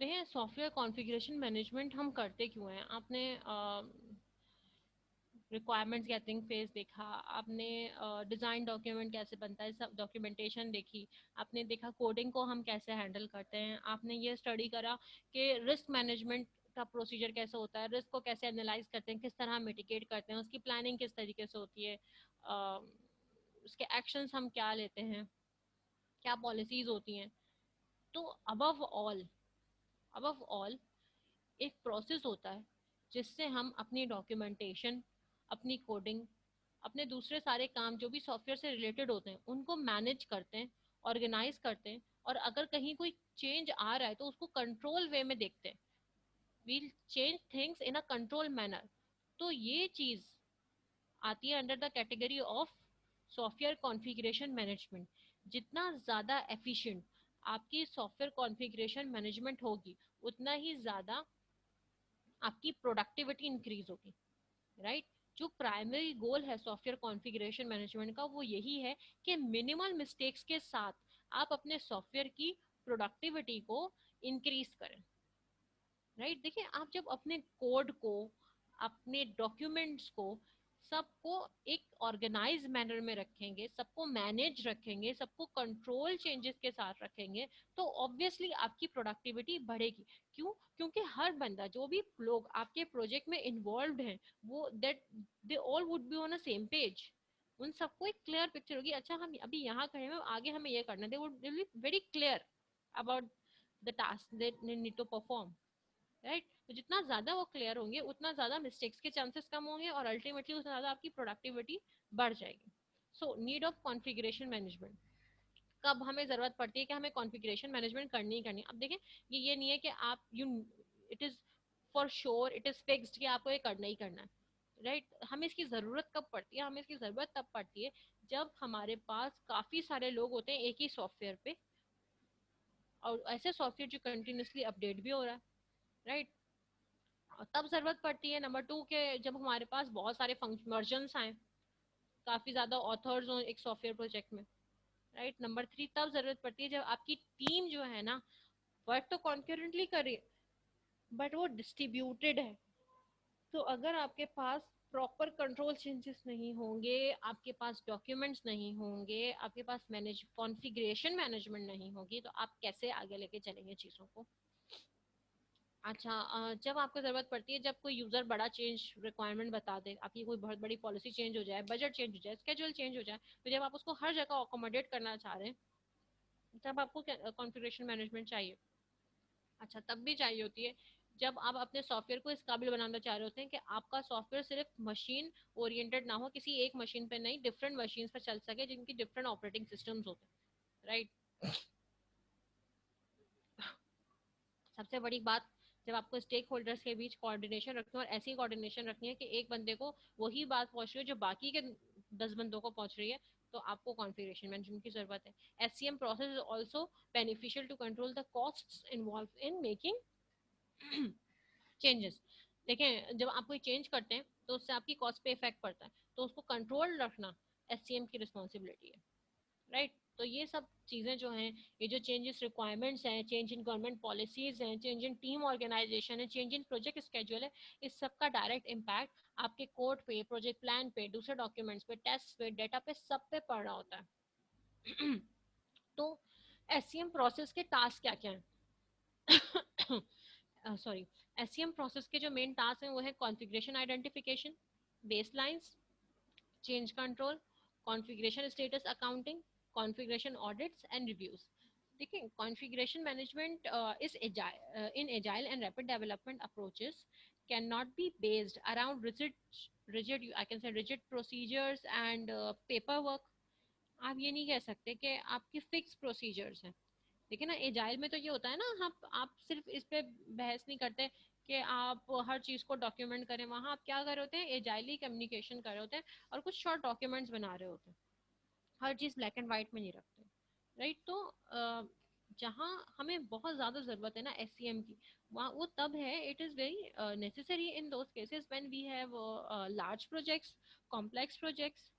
देखिए, software configuration management हम करते क्यों हैं? आपने रिक्वायरमेंट्स गैदरिंग फेज देखा, आपने डिज़ाइन डॉक्यूमेंट कैसे बनता है, सब डॉक्यूमेंटेशन देखी, आपने देखा कोडिंग को हम कैसे हैंडल करते हैं, आपने ये स्टडी करा कि रिस्क मैनेजमेंट का प्रोसीजर कैसे होता है, रिस्क को कैसे एनालाइज करते हैं, किस तरह मिटिगेट करते हैं, उसकी प्लानिंग किस तरीके से होती है, उसके एक्शंस हम क्या लेते हैं, क्या पॉलिसीज होती हैं। तो अबव ऑल एक प्रोसेस होता है जिससे हम अपनी डॉक्यूमेंटेशन, अपनी कोडिंग, अपने दूसरे सारे काम जो भी सॉफ्टवेयर से रिलेटेड होते हैं उनको मैनेज करते हैं, ऑर्गेनाइज करते हैं, और अगर कहीं कोई चेंज आ रहा है तो उसको कंट्रोल वे में देखते हैं। We'll change things in a control manner. तो ये चीज आती है under the category of software configuration management. जितना ज़्यादा एफिशिएंट आपकी सॉफ्टवेयर कॉन्फ़िगरेशन मैनेजमेंट होगी, उतना ही ज़्यादा आपकी प्रोडक्टिविटी इंक्रीज होगी, राइट? जो प्राइमरी गोल है सॉफ्टवेयर कॉन्फ़िगरेशन मैनेजमेंट का वो यही है कि मिनिमल मिस्टेक्स के साथ आप अपने सॉफ्टवेयर की प्रोडक्टिविटी को इंक्रीज करें, राइट? देखिए, आप जब अपने कोड को, अपने डॉक्यूमेंट्स को, सबको एक ऑर्गेनाइज मैनर में रखेंगे, सबको मैनेज रखेंगे, सबको कंट्रोल चेंजेस के साथ रखेंगे, तो ऑब्वियसली आपकी प्रोडक्टिविटी बढ़ेगी। क्यों? क्योंकि हर बंदा, जो भी लोग आपके प्रोजेक्ट में इन्वॉल्व हैं, वो that they all would be on a same page. उन सबको एक क्लियर पिक्चर होगी, अच्छा हम अभी यहाँ खड़े हैं, आगे हमें ये करना है, they would be very clear about the task they need to perform, right? तो जितना ज्यादा वो क्लियर होंगे उतना ज्यादा मिस्टेक्स के चांसेस कम होंगे और अल्टीमेटली उतना ज्यादा आपकी प्रोडक्टिविटी बढ़ जाएगी। So need of configuration management. कब हमें जरूरत पड़ती है कि हमें कॉन्फ़िगरेशन मैनेजमेंट करनी ही करनी है? अब देखें, ये नहीं है कि आप you, it is for sure, it is fixed कि आपको ये करना ही करना है, राइट? हमें इसकी जरूरत कब पड़ती है? हमें इसकी जरूरत तब पड़ती है जब हमारे पास काफी सारे लोग होते हैं एक ही सॉफ्टवेयर पे, और ऐसे सॉफ्टवेयर जो कंटिन्यूसली अपडेट भी हो रहा है, राइट? तब जरूरत पड़ती है नंबर टू के जब हमारे पास बहुत सारे वर्जन्स आए, काफी ज्यादा ऑथर्स हो एक सॉफ्टवेयर प्रोजेक्ट में, राइट? नंबर थ्री तब जरूरत पड़ती है जब आपकी टीम जो है ना, वर्क तो कॉन्करेंटली करे बट वो डिस्ट्रीब्यूटेड है। तो अगर आपके पास प्रॉपर कंट्रोल चेंजेस नहीं होंगे, आपके पास डॉक्यूमेंट्स नहीं होंगे, आपके पास मैनेज कॉन्फ़िगरेशन मैनेजमेंट नहीं होगी, तो आप कैसे आगे लेके चलेंगे चीज़ों को? अच्छा, जब आपको ज़रूरत पड़ती है, जब कोई यूज़र बड़ा चेंज रिक्वायरमेंट बता दे, आपकी कोई बहुत बड़ी पॉलिसी चेंज हो जाए, बजट चेंज हो जाए, स्केड्यूल चेंज हो जाए, तो जब आप उसको हर जगह अकोमोडेट करना चाह रहे हैं, तब आपको कॉन्फ़िगरेशन मैनेजमेंट चाहिए। अच्छा, तब भी चाहिए होती है जब आप अपने सॉफ्टवेयर को इस काबिल बनाना चाह रहे होते हैं कि आपका सॉफ्टवेयर सिर्फ मशीन ओरिएंटेड ना हो, किसी एक मशीन पे नहीं, डिफरेंट मशीन पर चल सके जिनकी डिफरेंट ऑपरेटिंग सिस्टम्स होते हैं, राइट? सबसे बड़ी बात, जब आपको स्टेक होल्डर्स के बीच कोऑर्डिनेशन रखनी है, और ऐसी कोऑर्डिनेशन रखनी है कि एक बंदे को वही बात पहुंच रही है जो बाकी के 10 बंदों को पहुंच रही है, तो आपको कॉन्फ़िगरेशन मैनेजमेंट की जरूरत है। SCM process is also beneficial to control the costs involve in making changes. देखें, जब आप कोई चेंज करते हैं तो उससे आपकी कॉस्ट पे इफेक्ट पड़ता है, तो उसको कंट्रोल रखना एससीएम की रिस्पॉन्सिबिलिटी है, राइट? तो ये सब चीज़ें जो हैं, ये जो चेंजेस रिक्वायरमेंट्स हैं, चेंज इन गवर्नमेंट पॉलिसीज हैं, चेंज इन टीम ऑर्गेनाइजेशन है, चेंज इन प्रोजेक्ट स्केड्यूल है, इस सब का डायरेक्ट इम्पैक्ट आपके कोड पे, प्रोजेक्ट प्लान पे, दूसरे डॉक्यूमेंट्स पे, टेस्ट पे, डेटा पे, सब पे पड़ रहा होता है। तो एससीएम प्रोसेस के टास्क क्या क्या हैं? सॉरी, एससीएम प्रोसेस के जो मेन टास्क हैं वो है configuration identification, baselines, change control, configuration status accounting, configuration audits and reviews. देखिए, configuration management is agile, in agile and rapid development approaches cannot be based around rigid I can say rigid procedures and paperwork. आप ये नहीं कह सकते कि आपकी fix procedures हैं। देखिए ना, एजाइल में तो ये होता है ना, आप सिर्फ इस पे बहस नहीं करते कि आप हर चीज़ को डॉक्यूमेंट करें। वहाँ आप क्या कर रहे होते हैं? एजाइली कम्युनिकेशन कर रहे होते हैं और कुछ शॉर्ट डॉक्यूमेंट्स बना रहे होते हैं, हर चीज़ ब्लैक एंड वाइट में नहीं रखते, राइट? तो जहाँ हमें बहुत ज़्यादा ज़रूरत है ना एससीएम की, वहाँ वो तब है, it is very necessary in those cases when we have large projects, complex projects,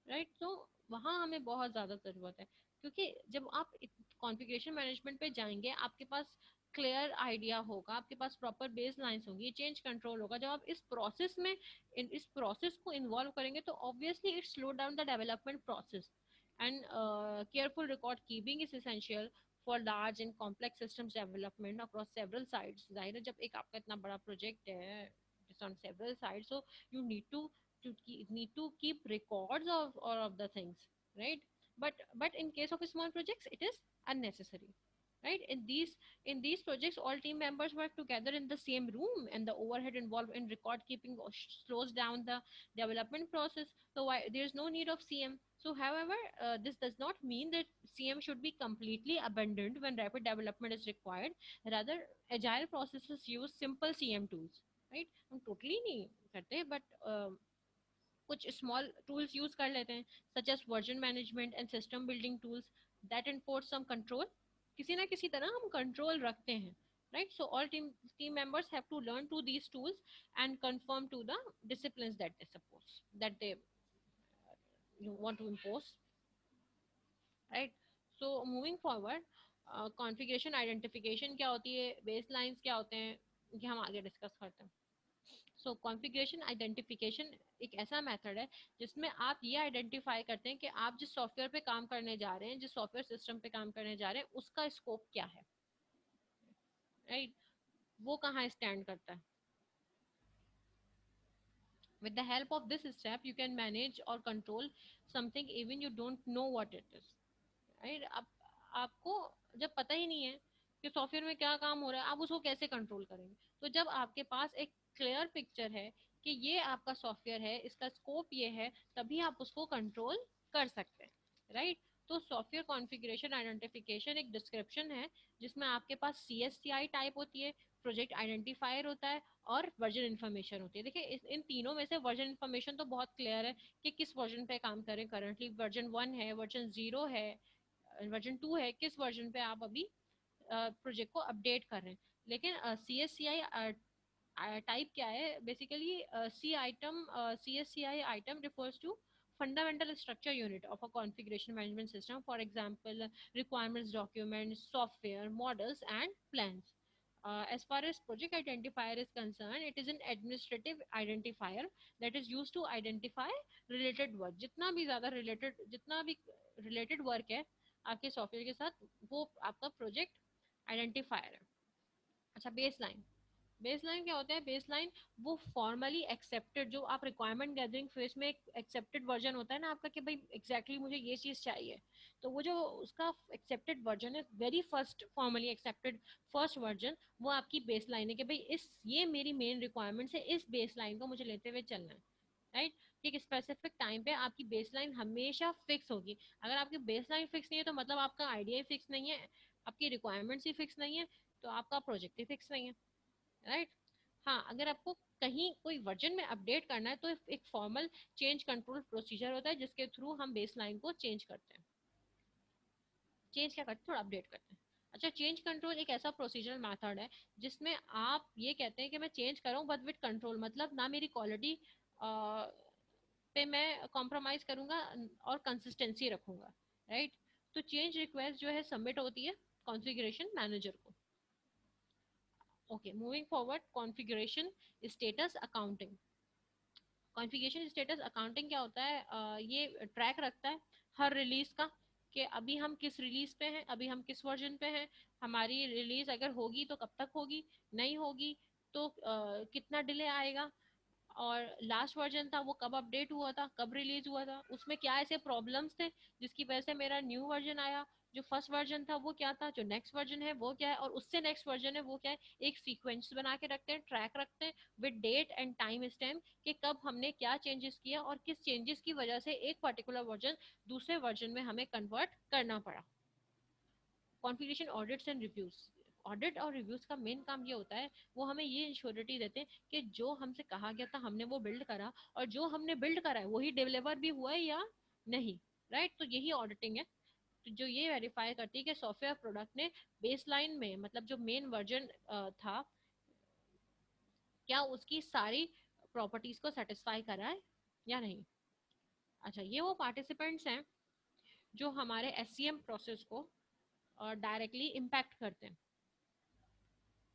right? तो वहाँ हमें बहुत ज़्यादा ज़रूरत है, क्योंकि जब आप कॉन्फ़िगरेशन मैनेजमेंट पे जाएंगे, आपके पास क्लियर आइडिया होगा, आपके पास प्रॉपर बेस लाइन्स होंगी, चेंज कंट्रोल होगा, जब आप इस प्रोसेस में इस प्रोसेस को इन्वॉल्व करेंगे तो obviously it slow down the development process and careful record keeping is essential for large and complex systems development across several sites. जाहिर है जब एक आपका इतना बड़ा प्रोजेक्ट है on several sites, so you need to keep records of all of the things, right? But in case of small projects it is unnecessary, right? In these projects all team members work together in the same room, and the overhead involved in record keeping slows down the development process. So why there's no need of CM. So however, this does not mean that CM should be completely abandoned when rapid development is required. Rather, agile processes use simple CM tools, right? हम totally नहीं करते, but कुछ small tools use कर लेते हैं, such as version management and system building tools that enforce some control. किसी ना किसी तरह हम कंट्रोल रखते हैं, right? So all team members have to learn to these tools and conform to the disciplines that they suppose that they you want to impose, right? So moving forward, configuration identification क्या होती है, base lines क्या होते हैं, ये हम आगे discuss करते हैं। सो कॉन्फ़िगरेशन आइडेंटिफिकेशन एक ऐसा मेथड है जिसमें आप ये आइडेंटिफाई करते हैं कि आप जिस सॉफ्टवेयर पे काम करने जा रहे हैं, जिस सॉफ्टवेयर सिस्टम पे काम करने जा रहे हैं, उसका स्कोप क्या है, राइट? वो कहाँ स्टैंड करता है। With the help of this step, you can manage or control something even you don't know what it is, right? अब आपको जब पता ही नहीं है कि सॉफ्टवेयर में क्या काम हो रहा है, आप उसको कैसे कंट्रोल करेंगे? तो जब आपके पास एक क्लियर पिक्चर है कि ये आपका सॉफ्टवेयर है, इसका स्कोप ये है, तभी आप उसको कंट्रोल कर सकते हैं, राइट? तो सॉफ्टवेयर कॉन्फ़िगरेशन आइडेंटिफिकेशन एक डिस्क्रिप्शन है जिसमें आपके पास CSCI टाइप होती है, प्रोजेक्ट आइडेंटिफायर होता है और वर्जन इन्फॉर्मेशन होती है। देखिए इन तीनों में से वर्जन इन्फॉर्मेशन तो बहुत क्लियर है कि किस वर्जन पे काम करें, करंटली वर्जन 1 है, वर्जन 0 है, वर्जन 2 है, किस वर्जन पे आप अभी प्रोजेक्ट को अपडेट कर रहे हैं। लेकिन CSCI टाइप क्या है, basically CSCI item refers to fundamental structure unit of a configuration management system, for example requirements documents, software models and plans. As far as project identifier is concerned, it is an administrative identifier that is used to identify related work। जितना भी related work है आपके software के साथ, वो आपका project identifier है। अच्छा, बेसलाइन। बेसलाइन क्या होता है? बेसलाइन वो फॉर्मली एक्सेप्टेड, जो आप रिक्वायरमेंट गैदरिंग फेज में एक एक्सेप्टेड वर्जन होता है ना आपका कि भाई एग्जैक्टली मुझे ये चीज़ चाहिए, तो वो जो उसका एक्सेप्टेड वर्जन है, very first formally accepted first version, वो आपकी बेसलाइन है कि भाई इस ये मेरी मेन रिक्वायरमेंट्स है, इस बेसलाइन को मुझे लेते हुए चलना है, राइट? ठीक, स्पेसिफिक टाइम पे आपकी बेसलाइन हमेशा फिक्स होगी। अगर आपकी बेसलाइन फिक्स नहीं है तो मतलब आपका आइडिया ही फिक्स नहीं है, आपकी रिक्वायरमेंट्स ही फिक्स नहीं है, तो आपका प्रोजेक्ट ही फिक्स नहीं है, राइट? हाँ, अगर आपको कहीं कोई वर्जन में अपडेट करना है तो एक फॉर्मल चेंज कंट्रोल प्रोसीजर होता है जिसके थ्रू हम बेसलाइन को चेंज करते हैं। चेंज क्या करते हैं? थोड़ा अपडेट करते हैं। अच्छा, चेंज कंट्रोल एक ऐसा प्रोसीजरल मेथड है जिसमें आप ये कहते हैं कि मैं चेंज करूँ बट विद कंट्रोल, मतलब ना मेरी क्वालिटी पे मैं कॉम्प्रोमाइज करूंगा और कंसिस्टेंसी रखूंगा, राइट? तो चेंज रिक्वेस्ट जो है सबमिट होती है कॉन्फ़िगरेशन मैनेजर को। Okay, moving forward, configuration status accounting. Configuration status accounting क्या होता है? ये ट्रैक रखता है हर रिलीज का कि अभी हम किस रिलीज पे हैं, अभी हम किस वर्जन पे हैं, हमारी रिलीज अगर होगी तो कब तक होगी, नहीं होगी तो कितना डिले आएगा, और लास्ट वर्जन था वो कब अपडेट हुआ था, कब रिलीज हुआ था, उसमें क्या ऐसे प्रॉब्लम्स थे जिसकी वजह से मेरा न्यू वर्जन आया, जो फर्स्ट वर्जन था वो क्या था, जो नेक्स्ट वर्जन है वो क्या है, और उससे नेक्स्ट वर्जन है वो क्या है। एक सीक्वेंस बना के रखते हैं, ट्रैक रखते हैं with date and time stamp कि कब हमने क्या चेंजेस किया और किस चेंजेस की वजह से एक पर्टिकुलर वर्जन दूसरे वर्जन में हमें कन्वर्ट करना पड़ा। Configuration audits and reviews. Audit और रिव्यूज का मेन काम ये होता है, वो हमें ये इंश्योरिटी देते हैं कि जो हमसे कहा गया था हमने वो बिल्ड करा, और जो हमने बिल्ड करा है वही डिलीवर भी हुआ है या नहीं, राइट? तो यही ऑडिटिंग है। तो जो ये वेरीफाई करती है कि सॉफ्टवेयर प्रोडक्ट ने बेसलाइन में, मतलब जो मेन वर्जन था, क्या उसकी सारी प्रॉपर्टीज को सेटिस्फाई करा है या नहीं। अच्छा, ये वो पार्टिसिपेंट्स हैं जो हमारे SCM प्रोसेस को डायरेक्टली इम्पैक्ट करते हैं।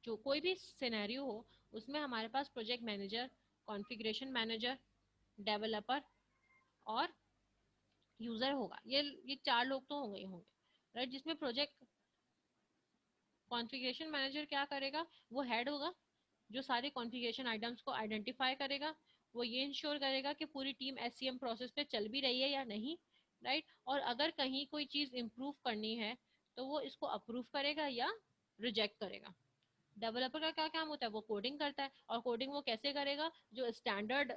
जो कोई भी सिनेरियो हो उसमें हमारे पास project manager, configuration manager, developer और यूजर होगा। ये चार लोग तो होंगे ही होंगे, राइट। जिसमें प्रोजेक्ट कॉन्फ़िगरेशन मैनेजर क्या करेगा, वो हेड होगा जो सारे कॉन्फ़िगरेशन आइटम्स को आइडेंटिफाई करेगा। वो ये इंश्योर करेगा कि पूरी टीम एससीएम प्रोसेस पे चल भी रही है या नहीं, राइट। और अगर कहीं कोई चीज़ इम्प्रूव करनी है तो वो इसको अप्रूव करेगा या रिजेक्ट करेगा। डेवलपर का क्या काम होता है, वो कोडिंग करता है। और कोडिंग वो कैसे करेगा, जो स्टैंडर्ड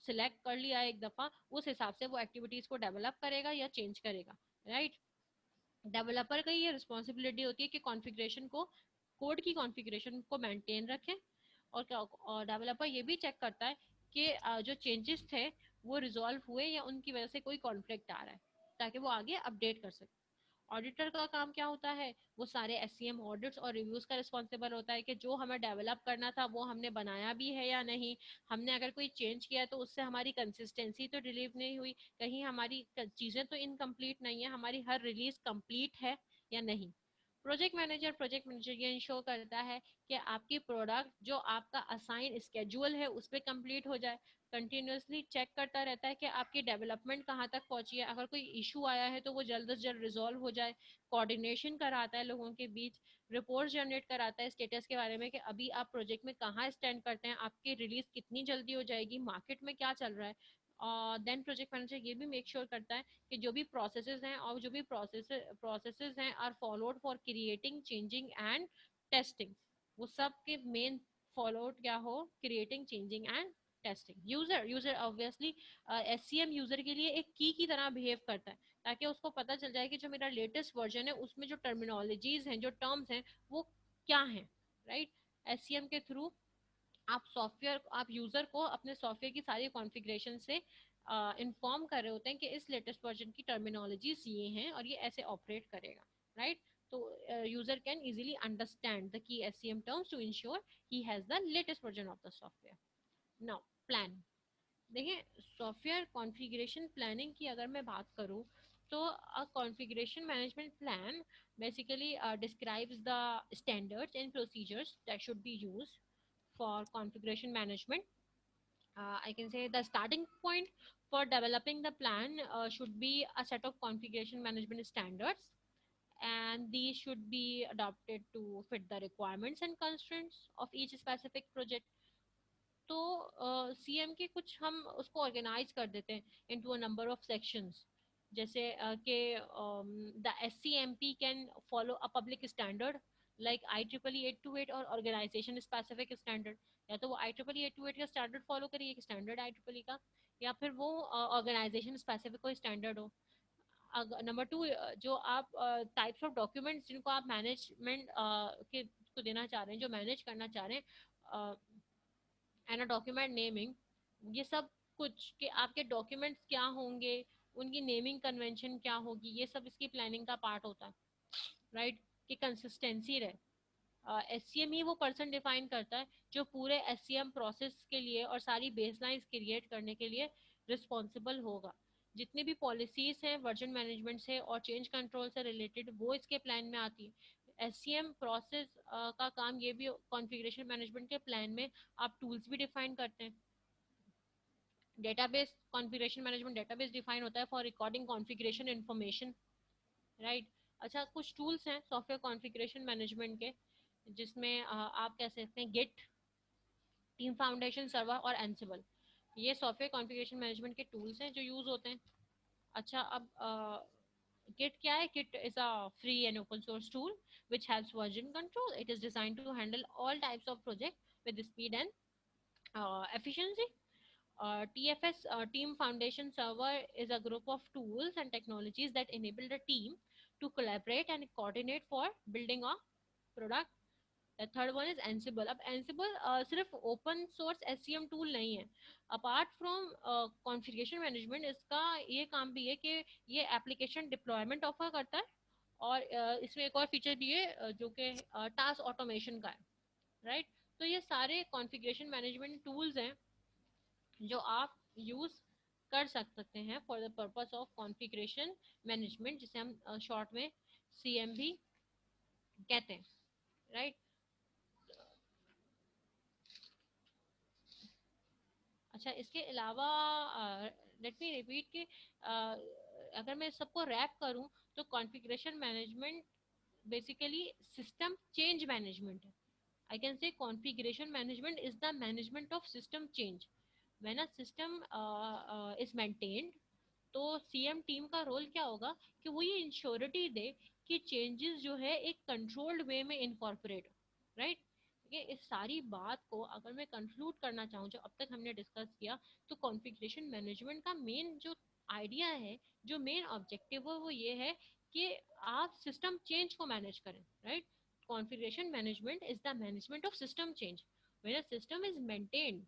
सिलेक्ट कर लिया है एक दफ़ा, उस हिसाब से वो एक्टिविटीज़ को डेवलप करेगा या चेंज करेगा, राइट। डेवलपर का ये रिस्पॉन्सिबिलिटी होती है कि कॉन्फ़िगरेशन को, कोड की कॉन्फ़िगरेशन को मेंटेन रखें। और डेवलपर ये भी चेक करता है कि जो चेंजेस थे वो रिजॉल्व हुए या उनकी वजह से कोई कॉन्फ्लिक्ट आ रहा है, ताकि वो आगे अपडेट कर सके। ऑडिटर का काम क्या होता है, वो सारे एससीएम ऑडिट्स और रिव्यूज का रिस्पॉन्सिबल होता है कि जो हमें डेवलप करना था वो हमने बनाया भी है या नहीं। हमने अगर कोई चेंज किया तो उससे हमारी कंसिस्टेंसी तो डिलीव नहीं हुई, कहीं हमारी चीज़ें तो इनकम्प्लीट नहीं है, हमारी हर रिलीज कंप्लीट है या नहीं। प्रोजेक्ट मैनेजर ये इंश्योर करता है कि आपकी प्रोडक्ट जो आपका असाइन स्केड्यूल है उस पर कंप्लीट हो जाए। कंटिन्यूसली चेक करता रहता है कि आपकी डेवलपमेंट कहाँ तक पहुंची है, अगर कोई इशू आया है तो वो जल्द से जल्द रिजॉल्व हो जाए। कोऑर्डिनेशन कराता है लोगों के बीच, रिपोर्ट जनरेट कराता है स्टेटस के बारे में कि अभी आप प्रोजेक्ट में कहाँ स्टैंड करते हैं, आपकी रिलीज कितनी जल्दी हो जाएगी, मार्केट में क्या चल रहा है। और देन प्रोजेक्ट मैनेजर ये भी मेक श्योर करता है कि जो भी प्रोसेसेस हैं और जो भी प्रोसेसेस हैं are followed for creating, changing and testing. वो सब के मेन फॉलोड क्या हो, creating, changing and testing. User obviously SCM user के लिए एक की तरह बिहेव करता है, ताकि उसको पता चल जाए कि जो मेरा लेटेस्ट वर्जन है उसमें जो टर्मिनोलॉजीज हैं, जो टर्म्स हैं, वो क्या हैं, राइट। एससीएम के थ्रू आप यूजर को अपने सॉफ्टवेयर की सारी कॉन्फ़िगरेशन से इन्फॉर्म कर रहे होते हैं कि इस लेटेस्ट वर्जन की टर्मिनोलॉजीज ये हैं और ये ऐसे ऑपरेट करेगा, राइट। तो user can easily understand the key SCM terms to ensure he has the latest version of the software. Now plan. देखिए, सॉफ्टवेयर कॉन्फ़िगरेशन प्लानिंग की अगर मैं बात करूँ तो configuration management plan basically describes the standards and procedures that should be used for configuration management. I can say the starting point for developing the plan should be a set of configuration management standards, and these should be adopted to fit the requirements and constraints of each specific project. तो CM के कुछ हम उसको organise कर देते हैं into a number of sections. जैसे कि the SCMP can follow a public standard like IEEE 828 और ऑर्गेनाइजेशन स्पेसिफिक स्टैंडर्ड। या तो वो IEEE 828 का स्टैंडर्ड फॉलो करे, एक स्टैंडर्ड IEEE का, या फिर वो ऑर्गेनाइजेशन स्पेसिफिक कोई स्टैंडर्ड हो। नंबर टू, जो आप टाइप्स ऑफ डॉक्यूमेंट्स जिनको आप मैनेजमेंट के को देना चाह रहे हैं, जो मैनेज करना चाह रहे हैं, एंड अ डॉक्यूमेंट नेमिंग, ये सब कुछ कि आपके डॉक्यूमेंट्स क्या होंगे, उनकी नेमिंग कन्वेंशन क्या होगी, ये सब इसकी प्लानिंग का पार्ट होता है, राइट। कि कंसिस्टेंसी रहे। एससीएम ही वो पर्सन डिफाइन करता है जो पूरे एससीएम प्रोसेस के लिए और सारी बेसलाइंस क्रिएट करने के लिए रिस्पॉन्सिबल होगा। जितनी भी पॉलिसीज हैं वर्जन मैनेजमेंट से और चेंज कंट्रोल से रिलेटेड, वो इसके प्लान में आती है। एससीएम प्रोसेस का काम ये भी, कॉन्फ़िगरेशन मैनेजमेंट के प्लान में आप टूल्स भी डिफाइन करते हैं। Database, configuration management database define होता है for recording configuration information, right. अच्छा, कुछ टूल्स हैं सॉफ्टवेयर कॉन्फ़िगरेशन मैनेजमेंट के, जिसमें आप कह सकते हैं गिट, टीम फाउंडेशन सर्वर और एंसिबल। ये सॉफ्टवेयर कॉन्फ़िगरेशन मैनेजमेंट के टूल्स हैं जो यूज होते हैं। अच्छा, अब Git क्या है? Git is a free and open source tool which helps version control. It is designed to handle all types of projects with speed and efficiency. TFS, Team Foundation Server, is a group of tools and technologies that enable the team to collaborate and coordinate for building a product. The third one is Ansible. अब Ansible सिर्फ open source SCM tool नहीं है। Apart from configuration management, इसका ये काम भी है कि ये application deployment offer करता है। और इसमें एक और फीचर भी है जो कि टास्क ऑटोमेशन का है, राइट। तो ये सारे कॉन्फ़िगरेशन मैनेजमेंट टूल्स हैं जो आप यूज कर सकते हैं for the purpose of configuration management, जिसे हम शॉर्ट में CMV कहते हैं, राइट। अच्छा, इसके अलावा लेट मी रिपीट कि अगर मैं सबको रैप करूं तो configuration management basically system change management है. I can say configuration management is the management of system change. When a system is maintained, तो सीएम टीम का रोल क्या होगा कि वो ये इंश्योरिटी दे कि चेंजेस जो है एक कंट्रोल्ड वे में इनकॉर्पोरेट, राइट. ये इस सारी बात को अगर मैं कंक्लूड करना चाहूँ जो अब तक हमने डिस्कस किया, तो कॉन्फ़िगरेशन मैनेजमेंट का मेन जो आइडिया है, जो मेन ऑब्जेक्टिव है वो ये है कि आप सिस्टम चेंज को मैनेज करें, right. Configuration management is the management of system change. When a system is maintained,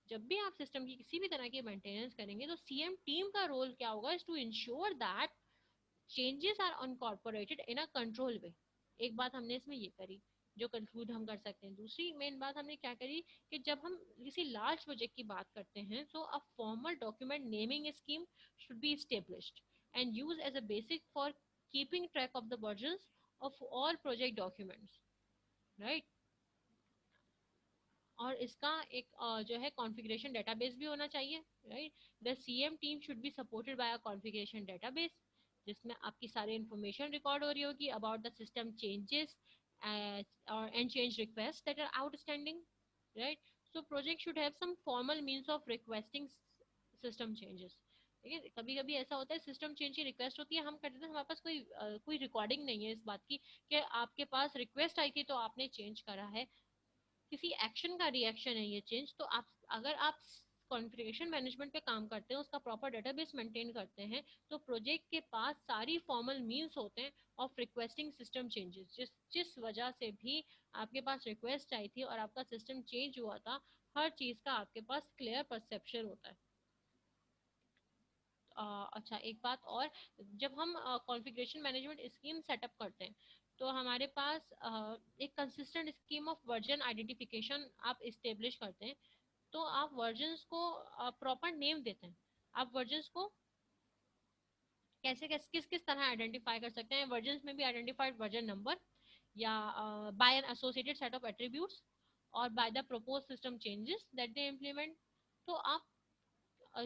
जब भी आप सिस्टम की किसी भी तरह की मेंटेनेंस करेंगे तो सीएम टीम का रोल क्या होगा, is to ensure that changes are incorporated in a control way. एक बात हमने इसमें ये करी जो कंक्लूड हम कर सकते हैं. दूसरी मेन बात हमने क्या करी कि जब हम किसी लार्ज प्रोजेक्ट की बात करते हैं तो a formal document naming scheme should be established and used as a basic for keeping track of the versions of all project documents, right. और इसका एक जो है कॉन्फ़िगरेशन डेटाबेस भी होना चाहिए, right. The CM team should be supported by a configuration database जिसमें आपकी सारी इंफॉर्मेशन रिकॉर्ड हो रही होगी अबाउट द सिस्टम चेंजेस और and change request that are outstanding, right. So project should have some formal means of requesting system changes. ठीक है, कभी कभी ऐसा होता है सिस्टम चेंज की रिक्वेस्ट होती है, हम करते हैं, हमारे पास कोई रिकॉर्डिंग नहीं है इस बात की कि आपके पास रिक्वेस्ट आई थी तो आपने चेंज करा है. किसी एक्शन का रिएक्शन है ये चेंज. तो आप अगर आप कॉन्फ़िगरेशन मैनेजमेंट पे काम करते हैं, उसका प्रॉपर डेटाबेस मेंटेन करते हैं, तो प्रोजेक्ट के पास सारी फॉर्मल मींस होते हैं ऑफ रिक्वेस्टिंग सिस्टम चेंजेस. जिस जिस वजह से भी आपके पास रिक्वेस्ट आई थी और आपका सिस्टम चेंज हुआ था, हर चीज का आपके पास क्लियर परसेप्शन होता है. अच्छा, एक बात और, जब हम कॉन्फ़िगरेशन मैनेजमेंट स्कीम सेटअप करते हैं तो हमारे पास एक consistent scheme of version identification आप इस्टेब्लिश करते हैं. तो आप वर्जन्स को प्रॉपर नेम देते हैं. आप वर्जन्स को कैसे कैसे किस किस तरह आइडेंटिफाई कर सकते हैं. वर्जन्स में भी आइडेंटिफाइड वर्जन नंबर या by an associated set of attributes और by the propose system changes that they implement. तो आप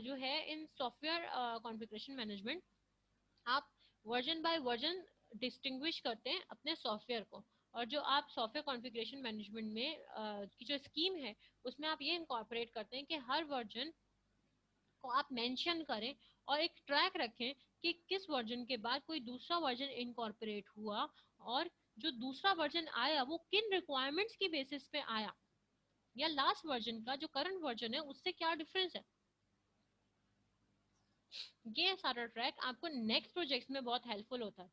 जो है इन सॉफ्टवेयर कॉन्फ़िगरेशन मैनेजमेंट आप वर्जन बाय वर्जन डिस्टिंग्विश करते हैं अपने सॉफ्टवेयर को. और जो आप सॉफ्टवेयर कॉन्फ़िगरेशन मैनेजमेंट में की जो स्कीम है उसमें आप ये इनकॉर्पोरेट करते हैं कि हर वर्जन को आप मेंशन करें और एक ट्रैक रखें कि किस वर्जन के बाद कोई दूसरा वर्जन इनकॉर्पोरेट हुआ और जो दूसरा वर्जन आया वो किन रिक्वायरमेंट्स की बेसिस पे आया, या लास्ट वर्जन का जो करंट वर्जन है उससे क्या डिफरेंस है. ये सारा ट्रैक आपको नेक्स्ट प्रोजेक्ट्स में बहुत हेल्पफुल होता है.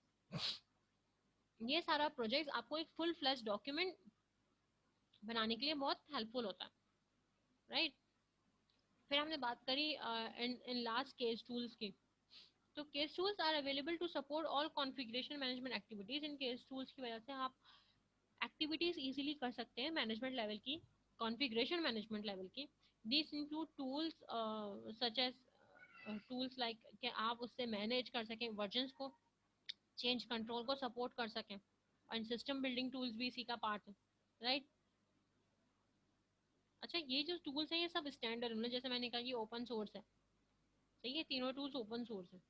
ये सारा प्रोजेक्ट आपको एक फुल फ्लैश डॉक्यूमेंट बनाने के लिए बहुत हेल्पफुल होता है, राइट. फिर हमने बात करी इन लास्ट केस टूल्स की. तो case tools are available to support all configuration management activities. इन केस टूल्स की वजह से आप एक्टिविटीज इजीली कर सकते हैं मैनेजमेंट लेवल की, कॉन्फ़िगरेशन मैनेजमेंट लेवल की. This include tools such as tools like कि आप उससे मैनेज कर सकें वर्जन्स को, चेंज कंट्रोल को सपोर्ट कर सकें. और सिस्टम बिल्डिंग टूल्स भी इसी का पार्ट है, राइट. अच्छा, ये जो टूल्स हैं ये सब स्टैंडर्ड, मतलब जैसे मैंने कहा ये ओपन सोर्स है. सही है, तीनों टूल्स ओपन सोर्स है.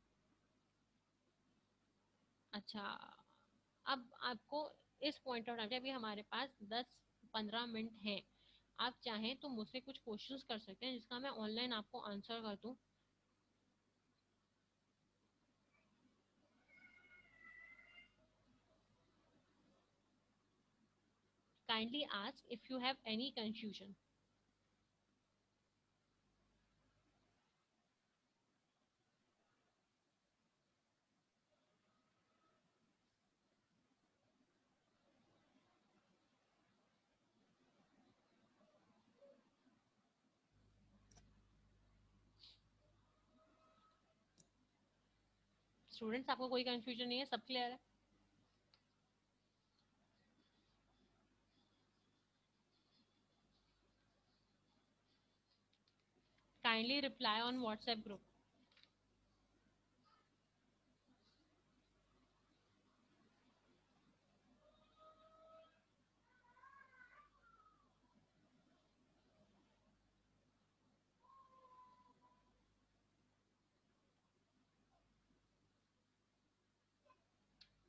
अच्छा, अब आपको इस पॉइंट ऑफ टाइम अभी हमारे पास 10-15 मिनट हैं. आप चाहें तो मुझसे कुछ क्वेश्चंस कर सकते हैं जिसका मैं ऑनलाइन आपको आंसर कर दूं. Kindly ask if you have any confusion. Students, आपको कोई कंफ्यूजन नहीं है, सब क्लियर है. Kindly reply on WhatsApp group.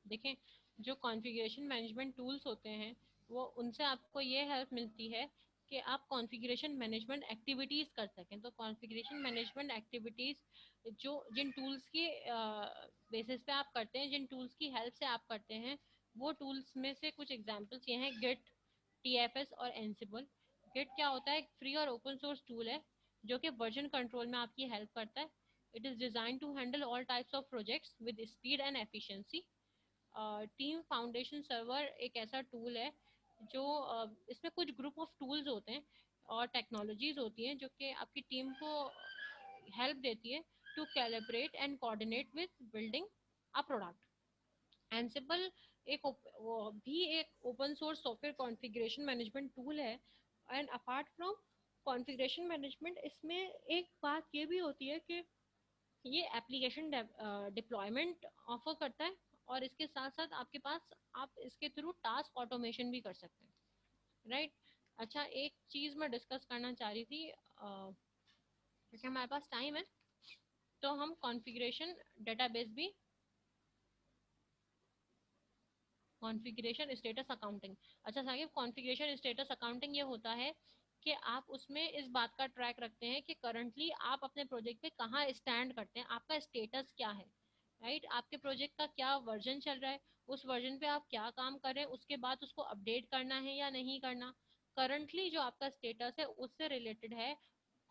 देखें, जो कॉन्फ़िगरेशन मैनेजमेंट टूल्स होते हैं वो उनसे आपको ये हेल्प मिलती है कि आप कॉन्फ़िगरेशन मैनेजमेंट एक्टिविटीज़ कर सकें। तो कॉन्फ़िगरेशन मैनेजमेंट एक्टिविटीज़ जो जिन टूल्स के बेसिस पे आप करते हैं, जिन टूल्स की हेल्प से आप करते हैं, वो टूल्स में से कुछ एग्जांपल्स ये हैं: गिट, टीएफएस और एनसिबल। गिट क्या होता है? एक फ्री और ओपन सोर्स टूल है जो कि वर्जन कंट्रोल में आपकी हेल्प करता है। It is design to handle all types of projects with speed and efficiency. Team foundation server एक ऐसा टूल है जो इसमें कुछ ग्रुप ऑफ टूल्स होते हैं और टेक्नोलॉजीज होती हैं जो कि आपकी टीम को हेल्प देती है to calibrate and coordinate with building a product. Ansible वो भी एक open source software configuration management tool है। And apart from configuration management, इसमें एक बात ये भी होती है कि ये एप्लीकेशन डिप्लॉयमेंट ऑफर करता है और इसके साथ साथ आपके पास आप इसके थ्रू टास्क ऑटोमेशन भी कर सकते हैं, राइट? अच्छा, एक चीज़ मैं डिस्कस करना चाह रही थी, क्योंकि हमारे पास टाइम है तो हम कॉन्फ़िगरेशन डेटाबेस भी, कॉन्फ़िगरेशन स्टेटस अकाउंटिंग। अच्छा साकिब, कॉन्फ़िगरेशन स्टेटस अकाउंटिंग ये होता है कि आप उसमें इस बात का ट्रैक रखते हैं कि करंटली आप अपने प्रोजेक्ट पे कहाँ स्टैंड करते हैं, आपका स्टेटस क्या है, राइट? आपके प्रोजेक्ट का क्या वर्जन चल रहा है, उस वर्जन पे आप क्या काम कर रहे हैं, उसके बाद उसको अपडेट करना है या नहीं करना। करंटली जो आपका स्टेटस है उससे रिलेटेड है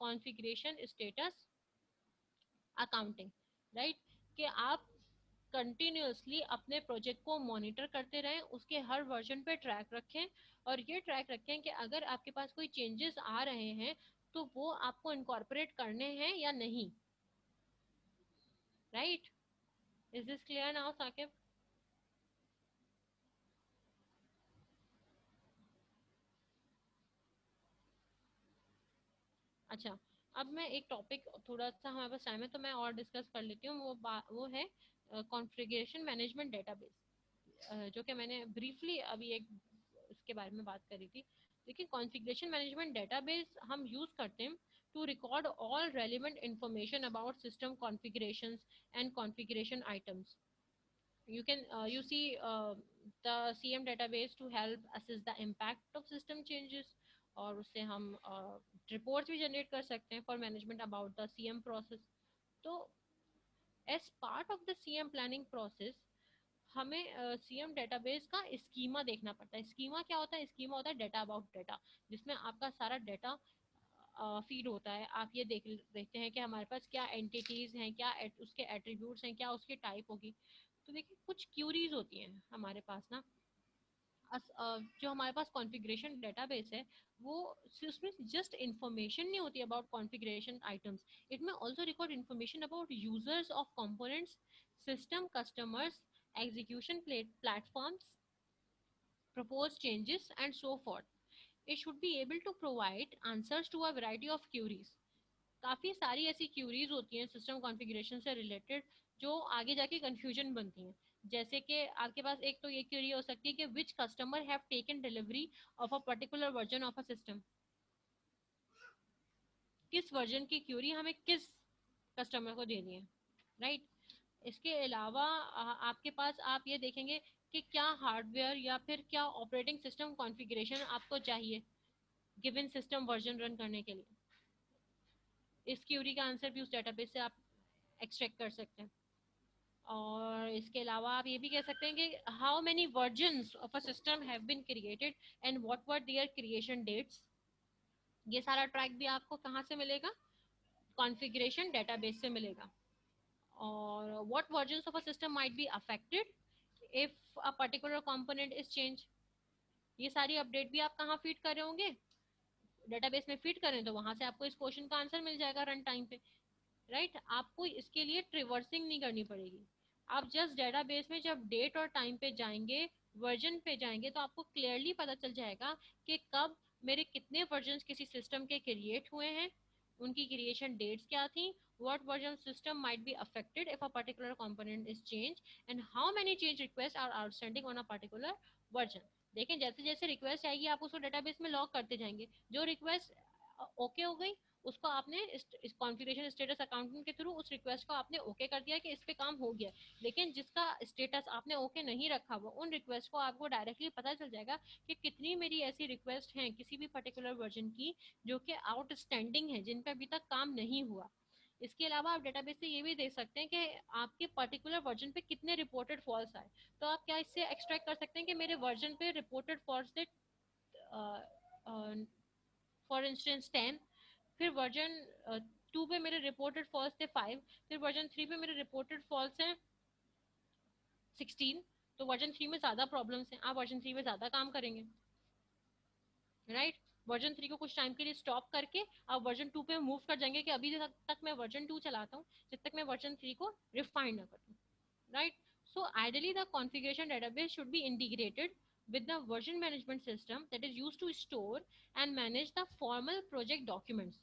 कॉन्फ़िगरेशन स्टेटस अकाउंटिंग, राइट? कि आप कंटिन्यूअसली अपने प्रोजेक्ट को मॉनिटर करते रहें, उसके हर वर्जन पे ट्रैक रखें और ये ट्रैक रखें कि अगर आपके पास कोई चेंजेस आ रहे हैं तो वो आपको इनकॉर्पोरेट करने हैं या नहीं, right? Is this clear now Saqib? अच्छा, अब मैं एक टॉपिक, थोड़ा सा हमारे पास टाइम है तो मैं और डिस्कस कर लेती हूँ। वो है कॉन्फ़िगरेशन मैनेजमेंट डेटाबेस, जो कि मैंने ब्रीफली अभी एक इसके बारे में बात करी थी। देखिए, कॉन्फ़िगरेशन मैनेजमेंट डेटाबेस हम यूज करते हैं to record all relevant information about system configurations and configuration items. You see the CM database to help assess the impact of system changes, और उससे हम रिपोर्ट्स भी जनरेट कर सकते हैं for management about the CM process. तो as part of the CM planning process हमें CM database का स्कीमा देखना पड़ता है। स्कीमा क्या होता है? स्कीमा होता है डेटा अबाउट डेटा, जिसमें आपका सारा डेटा फीड होता है। आप ये देखते हैं कि हमारे पास क्या एंटिटीज हैं, क्या उसके एट्रीब्यूट्स हैं, क्या उसकी टाइप होगी। तो देखिए, कुछ क्यूरीज होती हैं हमारे पास ना। जो हमारे पास कॉन्फ़िगरेशन डेटाबेस है वो उसमें जस्ट इंफॉर्मेशन नहीं होती अबाउट कॉन्फ़िगरेशन आइटम्स, इट में also record information about users of components, system customers, execution platforms, proposed changes and so forth. It should be able to provide answers to a variety of queries. काफ़ी सारी ऐसी curies होती हैं system configuration से related जो आगे जाके confusion बनती हैं। जैसे कि आपके पास एक तो ये क्यूरी हो सकती है कि which customer have taken delivery of a particular version of a system. किस वर्जन की क्यूरी हमें किस कस्टमर को देनी है, राइट? इसके अलावा आपके पास आप ये देखेंगे कि क्या हार्डवेयर या फिर क्या ऑपरेटिंग सिस्टम कॉन्फ़िगरेशन आपको चाहिए गिवन सिस्टम वर्जन रन करने के लिए। इस क्यूरी का आंसर भी उस डेटाबेस से आप एक्सट्रैक्ट कर सकते हैं। और इसके अलावा आप ये भी कह सकते हैं कि how many versions of a system have been created and what were their creation dates. ये सारा ट्रैक भी आपको कहाँ से मिलेगा? कॉन्फ़िगरेशन डेटाबेस से मिलेगा। और what versions of a system might be affected if a particular component is change. ये सारी अपडेट भी आप कहाँ फीड कर रहे होंगे? डेटाबेस में फीड करें तो वहां से आपको इस क्वेश्चन का आंसर मिल जाएगा रन टाइम पे, राइट? आपको इसके लिए ट्रिवर्सिंग नहीं करनी पड़ेगी। आप जस्ट डेटाबेस में जब डेट और टाइम पे जाएंगे, वर्जन पे जाएंगे, तो आपको क्लियरली पता चल जाएगा कि कब मेरे कितने वर्जन किसी सिस्टम के क्रिएट हुए हैं, उनकी क्रिएशन डेट्स क्या थी, what version system might be affected if a particular component is changed, and how many change requests are outstanding on a particular version। देखें, जैसे जैसे रिक्वेस्ट आएगी आप उसको डेटाबेस में लॉग करते जाएंगे। जो रिक्वेस्ट ओके हो गई उसको आपने इस कॉन्फ़िगरेशन स्टेटस अकाउंटिंग के थ्रू उस रिक्वेस्ट को आपने ओके कर दिया कि इस पे काम हो गया। लेकिन जिसका स्टेटस आपने ओके नहीं रखा हुआ, उन रिक्वेस्ट को आपको डायरेक्टली पता चल जाएगा कि कितनी मेरी ऐसी रिक्वेस्ट हैं किसी भी पर्टिकुलर वर्जन की जो कि आउटस्टैंडिंग है, जिन पे अभी तक काम नहीं हुआ। इसके अलावा आप डेटाबेस से ये भी देख सकते हैं कि आपके पर्टिकुलर वर्जन पे कितने रिपोर्टेड फॉल्स आए। तो आप क्या इससे एक्सट्रैक्ट कर सकते हैं कि मेरे वर्जन पे रिपोर्टेड फॉल्स थे फॉर इंस्टेंस 10, फिर वर्जन 2 पे मेरे रिपोर्टेड फॉल्स थे 5, फिर वर्जन 3 पे मेरे रिपोर्टेड फॉल्स हैं 16। तो वर्जन 3 में ज्यादा प्रॉब्लम्स हैं, आप वर्जन 3 में ज्यादा काम करेंगे, राइट। वर्जन 3 को कुछ टाइम के लिए स्टॉप करके आप वर्जन 2 पे मूव कर जाएंगे कि अभी तक मैं वर्जन 2 चलाता हूँ जब तक मैं वर्जन 3 को रिफाइन ना कर दूँ, right? So ideally the configuration database should be integrated with the version management system that is used to store and manage the formal project documents,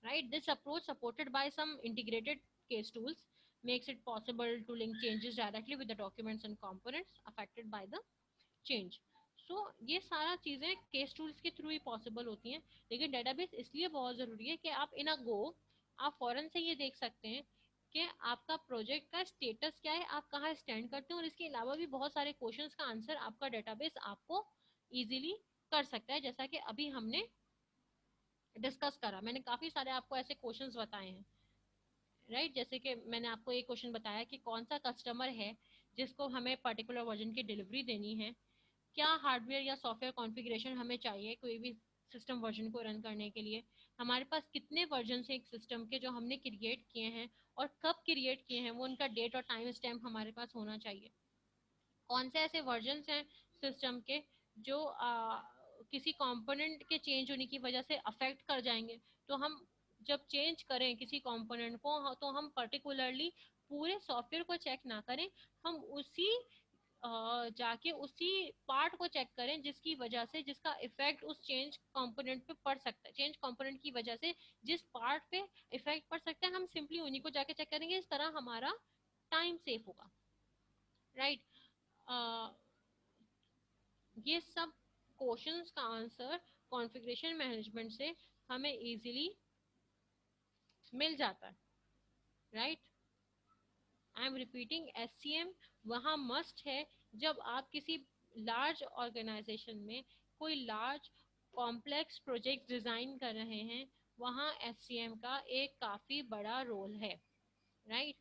right? This approach, supported by some integrated case tools, makes it possible to link changes directly with the documents and components affected by the change. So ये सारा चीज़ें CASE tools के through ही possible होती हैं। लेकिन database इसलिए बहुत ज़रूरी है कि आप इन अ गो आप फौरन से ये देख सकते हैं कि आपका प्रोजेक्ट का स्टेटस क्या है, आप कहाँ स्टैंड करते हैं। और इसके अलावा भी बहुत सारे क्वेश्चंस का आंसर आपका डेटाबेस आपको इजीली कर सकता है, जैसा कि अभी हमने डिस्कस करा। मैंने काफ़ी सारे आपको ऐसे क्वेश्चंस बताए हैं, राइट। जैसे कि मैंने आपको एक क्वेश्चन बताया कि कौन सा कस्टमर है जिसको हमें पर्टिकुलर वर्जन की डिलीवरी देनी है, क्या हार्डवेयर या सॉफ्टवेयर कॉन्फ़िगरेशन हमें चाहिए कोई भी सिस्टम वर्जन को रन करने के लिए, हमारे पास कितने वर्जन हैं एक सिस्टम के जो हमने क्रिएट किए हैं और कब क्रिएट किए हैं, वो उनका डेट और टाइम स्टैम्प हमारे पास होना चाहिए। कौन से ऐसे वर्जन हैं सिस्टम के जो किसी कंपोनेंट के चेंज होने की वजह से अफेक्ट कर जाएंगे। तो हम जब चेंज करें किसी कंपोनेंट को तो हम पर्टिकुलरली पूरे सॉफ्टवेयर को चेक ना करें, हम उसी जाके उसी पार्ट को चेक करें जिसकी वजह से जिसका इफेक्ट उस चेंज कंपोनेंट पे पड़ सकता है। चेंज कंपोनेंट की वजह से जिस पार्ट पे इफेक्ट पड़ सकता है हम सिंपली उन्हीं को जाके चेक करेंगे। इस तरह हमारा टाइम सेव होगा, राइट। ये सब क्वेश्चंस का आंसर कॉन्फ़िगरेशन मैनेजमेंट से हमें इजीली मिल जाता है, right. I am repeating, SCM वहाँ मस्ट है जब आप किसी लार्ज ऑर्गेनाइजेशन में कोई लार्ज कॉम्प्लेक्स प्रोजेक्ट डिजाइन कर रहे हैं, वहाँ एससीएम का एक काफी बड़ा रोल है, राइट।